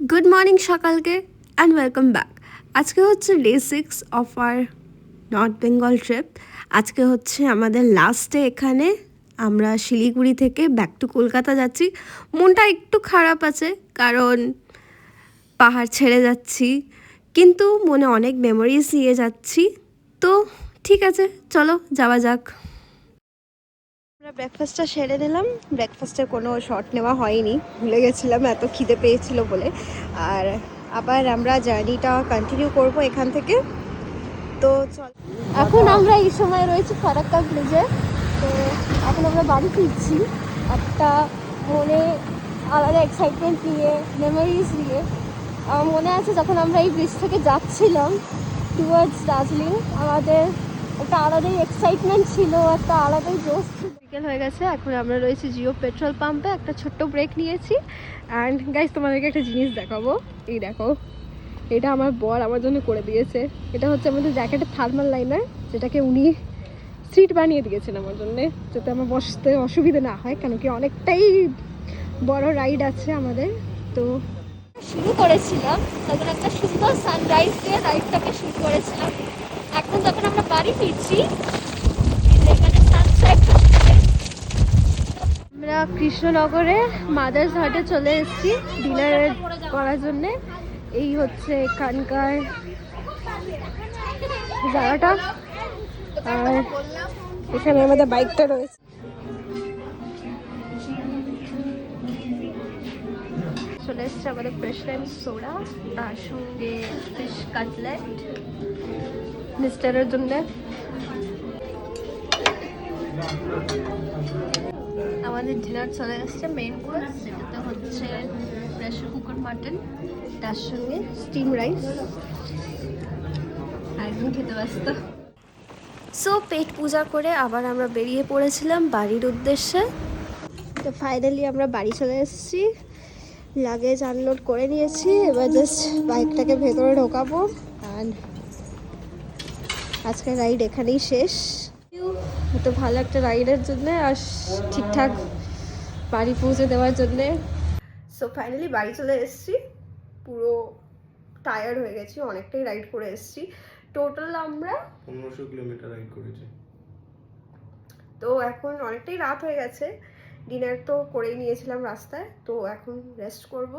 Good morning সকালকে and welcome back. আজকে হচ্ছে day 6 of our north Bengal trip. আজকে হচ্ছে আমাদের লাস্ট ডে এখানে। আমরা শিলিগুড়ি থেকে ব্যাক টু কলকাতা যাচ্ছি। মনটা একটু খারাপ আছে কারণ পাহাড় ছেড়ে যাচ্ছি, কিন্তু মনে অনেক মেমোরিজ নিয়ে যাচ্ছি। তো ঠিক আছে, চলো যাওয়া যাক। আমরা ব্রেকফাস্টটা সেরে নিলাম। ব্রেকফাস্টের কোনো শর্ট নেওয়া হয়নি, ভুলে গেছিলাম এত খিদে পেয়েছিল বলে। আর আবার আমরা জার্নিটা কন্টিনিউ করব এখান থেকে। তো চল, এখন আমরা এই সময় রয়েছি ফারাক্কা ব্রিজে। তো এখন আমরা বাড়ি ফিরছি একটা মনে আলাদা এক্সাইটমেন্ট নিয়ে, মেমোরিজ নিয়ে। আমার মনে আছে যখন আমরা এই ব্রিজ থেকে যাচ্ছিলাম টুয়ার্ডস দার্জিলিং, আমাদের একটা আলাদাই এক্সাইটমেন্ট ছিল, একটা আলাদাই জোশ ছিল। বিকেল হয়ে গেছে, এখন আমরা রয়েছি জিও পেট্রোল পাম্পে। একটা ছোট্ট ব্রেক নিয়েছি। অ্যান্ড গাইস, তোমাদেরকে একটা জিনিস দেখাবো। এই দেখো, এটা আমার বর আমার জন্য করে দিয়েছে। এটা হচ্ছে আমাদের জ্যাকেটের থার্মাল লাইনার, যেটাকে উনি সিট বানিয়ে দিয়েছেন আমার জন্য, যাতে আমার বসতে অসুবিধা না হয়, কেন কি অনেকটাই বড় রাইড আছে আমাদের। তো শুরু করেছিলাম তখন একটা সুন্দর সানরাইজ দিয়ে রাইডটাকে শুরু করেছিলাম। এখন যখন আমরা বাড়ি ফিরছি, এখানে সানসেট হচ্ছে। আমরা কৃষ্ণনগরে মাদার্স হাটে চলে এসেছি ডিনার করার জন্যে। এই হচ্ছে এখানকার জায়গাটা, আর এখানে আমাদের বাইকটা রয়েছে। চলে এসছে আমাদের ফ্রেশ লাইম সোডা, তার সঙ্গে ফিশ কাটলেট মিস্টারের জন্য। আমাদের ডিনার চলে এসছে, মেইন কোর্স, যেটাতে হচ্ছে প্রেশার কুকার মাটন, তার সঙ্গে স্টিম রাইস। একদম খেতে ব্যস্ত। সো পেট পূজা করে আবার আমরা বেরিয়ে পড়েছিলাম বাড়ির উদ্দেশ্যে। তো ফাইনালি আমরা বাড়ি চলে এসেছি, লাগেজ আনলোড করে নিয়েছি। এবার জাস্ট বাইকটাকে ভেতরে ঢোকাবো। অ্যান্ড আজকের রাইড এখানেই শেষ। এত ভালো একটা রাইডের জন্য আর ঠিকঠাক বাড়ি পৌঁছে দেওয়ার জন্যে। সো ফাইনালি বাড়ি চলে এসেছি। পুরো টায়ার্ড হয়ে গেছি, অনেকটাই রাইড করে এসেছি। টোটাল আমরা 1500 কিলোমিটার রাইড করেছি। তো এখন অনেকটাই রাত হয়ে গেছে। ডিনার তো করেই নিয়েছিলাম রাস্তায়, তো এখন রেস্ট করব।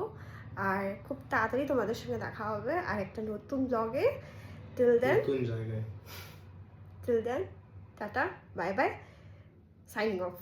আর খুব তাড়াতাড়ি তোমাদের সঙ্গে দেখা হবে আর একটা নতুন ব্লগে। Till then tata, bye bye, signing of.